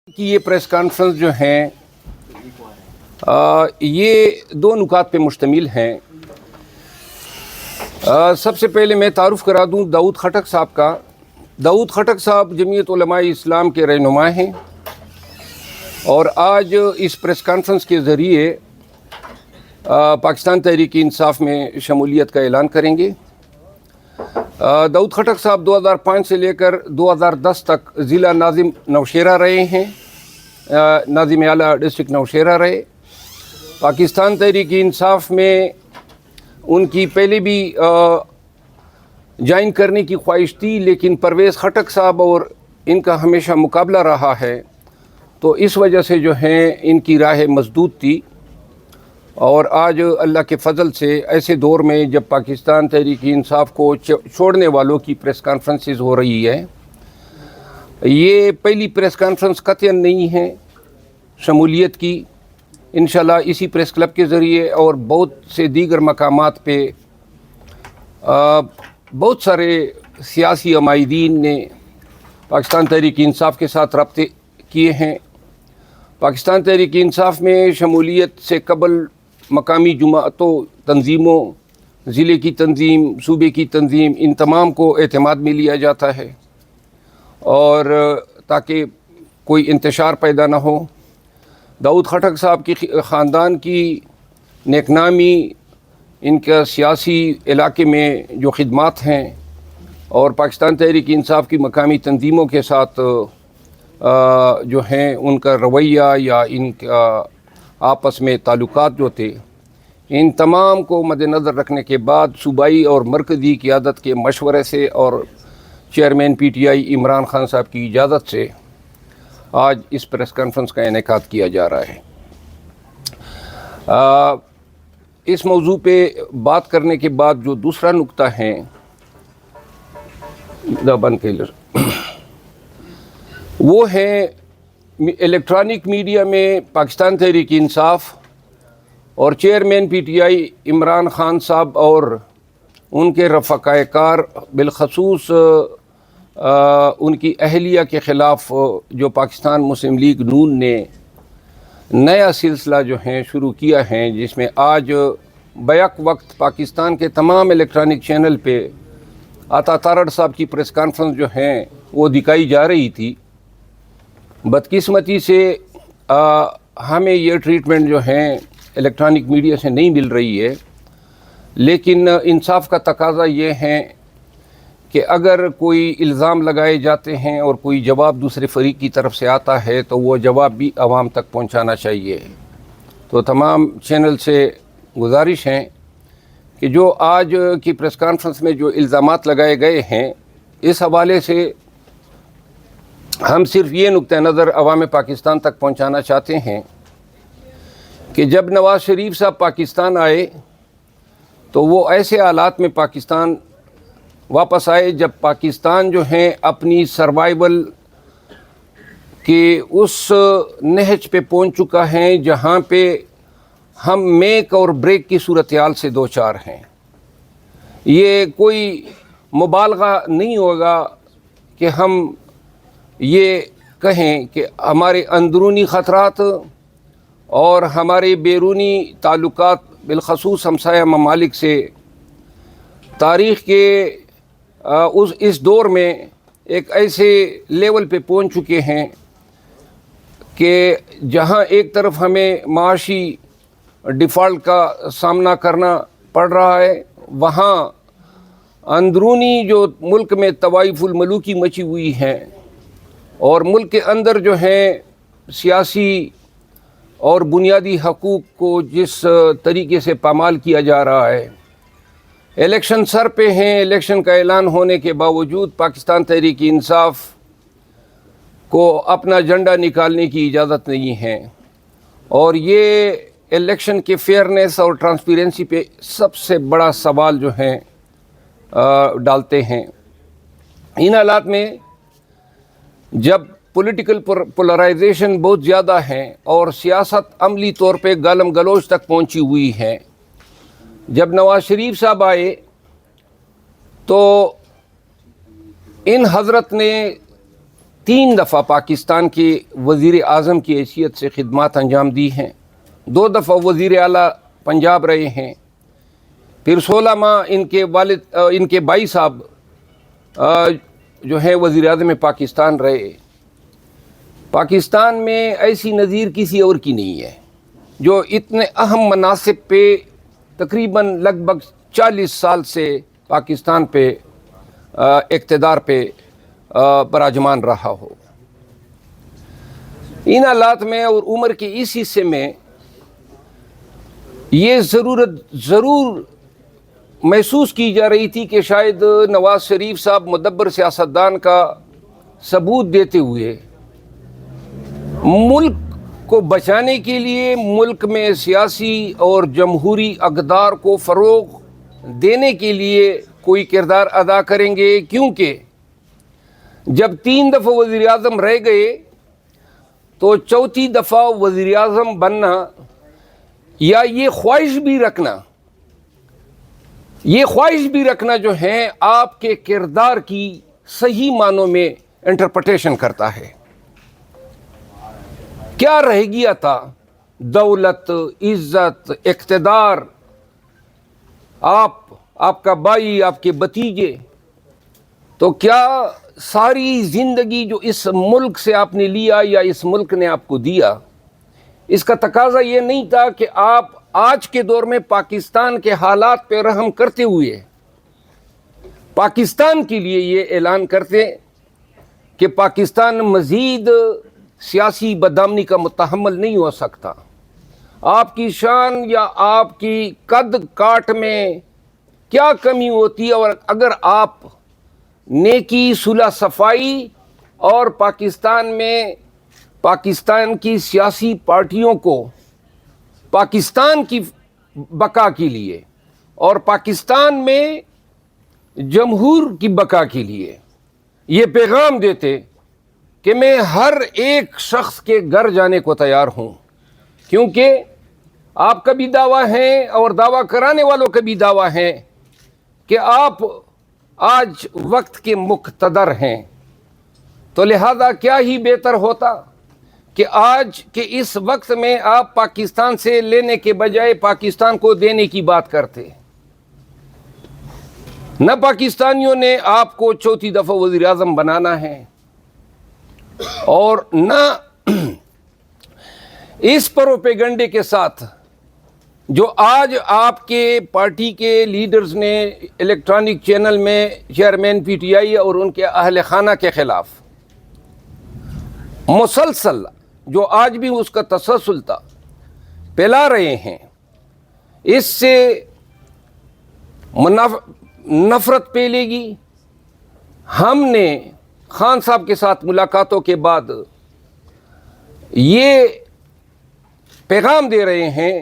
कि ये press conference जो हैं ये दो नुकात पे मुश्तमिल हैं। सबसे पहले मैं तारुफ़ करा दूँ दाऊद खटक साहब का। दाऊद खटक साहब जमीयत उलमाए इस्लाम के रहनुमा हैं और आज इस प्रेस कॉन्फ्रेंस के ज़रिए पाकिस्तान तहरीक इंसाफ में शमूलियत का ऐलान करेंगे। दाऊद खटक साहब 2005 से लेकर 2010 तक ज़िला नाज़िम नौशेरा रहे हैं, नाज़िम आला डिस्ट्रिक्ट नौशेरा रहे। पाकिस्तान तहरीक इंसाफ में उनकी पहले भी ज्वाइन करने की ख्वाहिश थी, लेकिन परवेज़ खटक साहब और इनका हमेशा मुकाबला रहा है, तो इस वजह से जो है इनकी राह मसदूद थी। और आज अल्लाह के फ़ज़ल से ऐसे दौर में जब पाकिस्तान तहरीक इंसाफ को छोड़ने वालों की प्रेस कॉन्फ्रेंसेस हो रही है, ये पहली प्रेस कॉन्फ्रेंस कतई नहीं है शमूलियत की। इंशाल्लाह इसी प्रेस क्लब के ज़रिए और बहुत से दीगर मकामात पे बहुत सारे सियासी अमायदीन ने पाकिस्तान तहरीक इंसाफ के साथ रब्ते किए हैं। पाकिस्तान तहरीक इंसाफ में शमूलियत से कबल मकामी जुमातों, तंजीमों, ज़िले की तंजीम, सूबे की तंजीम, इन तमाम को एतमाद में लिया जाता है और ताकि कोई इंतशार पैदा ना हो। दाऊद खटक साहब की ख़ानदान की नेकनामी, इनका सियासी इलाके में जो खिदमात हैं और पाकिस्तान तहरीक इंसाफ की मकामी तंजीमों के साथ जो हैं उनका रवैया या इनका आपस में ताल्लुकात जो थे, इन तमाम को मद्देनज़र रखने के बाद सूबाई और मरकज़ी क़ियादत के मशवरे से और चेयरमैन PTI इमरान खान साहब की इजाज़त से आज इस प्रेस कॉन्फ्रेंस का इनेकाद किया जा रहा है। इस मौजू पे बात करने के बाद जो दूसरा नुक्ता है वो है इलेक्ट्रॉनिक मीडिया में पाकिस्तान तहरीक इंसाफ और चेयरमैन PTI इमरान खान साहब और उनके रफ़ाक़ाए कार बिलखसूस उनकी अहलिया के ख़िलाफ़ जो पाकिस्तान मुस्लिम लीग नून ने नया सिलसिला जो है शुरू किया है, जिसमें आज बैक वक्त पाकिस्तान के तमाम इलेक्ट्रॉनिक चैनल पे आता तारड़ साहब की प्रेस कॉन्फ्रेंस जो है वो दिखाई जा रही थी। बदकिस्मती से हमें ये ट्रीटमेंट जो है इलेक्ट्रॉनिक मीडिया से नहीं मिल रही है, लेकिन इंसाफ का तकाज़ा ये है कि अगर कोई इल्ज़ाम लगाए जाते हैं और कोई जवाब दूसरे फरीक की तरफ से आता है तो वो जवाब भी आवाम तक पहुंचाना चाहिए। तो तमाम चैनल से गुजारिश है कि जो आज की प्रेस कॉन्फ्रेंस में जो इल्ज़ामात लगाए गए हैं, इस हवाले से हम सिर्फ ये नुक्ता नज़र अवाम पाकिस्तान तक पहुंचाना चाहते हैं कि जब नवाज़ शरीफ साहब पाकिस्तान आए तो वो ऐसे हालात में पाकिस्तान वापस आए जब पाकिस्तान जो है अपनी सर्वाइवल के उस नहज पे पहुंच चुका है जहां पे हम मेक और ब्रेक की सूरत हाल से दो चार हैं। ये कोई मुबालगा नहीं होगा कि हम ये कहें कि हमारे अंदरूनी ख़तरात और हमारे बैरूनी ताल्लुकात बिलखसूस हमसाया ममालिक से तारीख़ के इस दौर में एक ऐसे लेवल पे पहुंच चुके हैं कि जहां एक तरफ हमें माशी डिफ़ॉल्ट का सामना करना पड़ रहा है, वहां अंदरूनी जो मुल्क में तवाइफुल मलूकी मची हुई हैं और मुल्क के अंदर जो है सियासी और बुनियादी हकूक़ को जिस तरीके से पामाल किया जा रहा है। इलेक्शन सर पे हैं, इलेक्शन का ऐलान होने के बावजूद पाकिस्तान तहरीक इंसाफ को अपना झंडा निकालने की इजाज़त नहीं है और ये इलेक्शन के फेयरनेस और ट्रांसपेरेंसी पे सबसे बड़ा सवाल जो है डालते हैं। इन हालात में जब पॉलिटिकल पोलराइजेशन बहुत ज़्यादा है और सियासत अमली तौर पे गालम गलोच तक पहुंची हुई है, जब नवाज़ शरीफ साहब आए तो इन हज़रत ने 3 دفعہ پاکستان کے وزیر اعظم کی حیثیت سے خدمات انجام دی ہیں، 2 دفعہ وزیر اعلیٰ پنجاب رہے ہیں، پھر 16 ماہ ان کے بھائی صاحب جو ہے وزیر اعظم پاکستان رہے۔ پاکستان میں ایسی نظیر کسی اور کی نہیں ہے جو اتنے اہم مناصب پہ تقریباً لگ بھگ 40 سال سے پاکستان پہ اقتدار پہ براجمان رہا ہو۔ ان حالات میں اور عمر کے اس حصے میں یہ ضرور محسوس کی جا رہی تھی کہ شاید نواز شریف صاحب مدبر سیاستدان کا ثبوت دیتے ہوئے ملک کو بچانے کے لیے ملک میں سیاسی اور جمہوری اقدار کو فروغ دینے کے لیے کوئی کردار ادا کریں گے، کیونکہ جب 3 دفعہ وزیر اعظم رہ گئے تو 4تھی دفعہ وزیر اعظم بننا یا یہ خواہش بھی رکھنا جو ہے آپ کے کردار کی صحیح معنوں میں انٹرپریٹیشن کرتا ہے۔ کیا رہ گیا تھا؟ دولت، عزت، اقتدار، آپ کا بھائی، آپ کے بھتیجے، تو کیا ساری زندگی جو اس ملک سے آپ نے لیا یا اس ملک نے آپ کو دیا، اس کا تقاضا یہ نہیں تھا کہ آپ آج کے دور میں پاکستان کے حالات پہ رحم کرتے ہوئے پاکستان کے لیے یہ اعلان کرتے کہ پاکستان مزید سیاسی بدامنی کا متحمل نہیں ہو سکتا؟ آپ کی شان یا آپ کی قد کاٹ میں کیا کمی ہوتی ہے؟ اور اگر آپ نیکی، صلح صفائی اور پاکستان کی سیاسی پارٹیوں کو پاکستان کی بقا کے لیے اور پاکستان میں جمہور کی بقا کے لیے یہ پیغام دیتے کہ میں ہر ایک شخص کے گھر جانے کو تیار ہوں، کیونکہ آپ کا بھی دعویٰ ہے اور دعویٰ کرانے والوں کا بھی دعویٰ ہے کہ آپ آج وقت کے مقتدر ہیں، تو لہذا کیا ہی بہتر ہوتا کہ آج کے اس وقت میں آپ پاکستان سے لینے کے بجائے پاکستان کو دینے کی بات کرتے۔ نہ پاکستانیوں نے آپ کو 4تھی دفعہ وزیر اعظم بنانا ہے، اور نہ اس پروپیگنڈے کے ساتھ جو آج آپ کے پارٹی کے لیڈرز نے الیکٹرانک چینل میں چیئرمین پی ٹی آئی اور ان کے اہل خانہ کے خلاف مسلسل جو آج بھی اس کا تسلسل تھا پھیلا رہے ہیں، اس سے نفرت پھیلے گی۔ ہم نے خان صاحب کے ساتھ ملاقاتوں کے بعد یہ پیغام دے رہے ہیں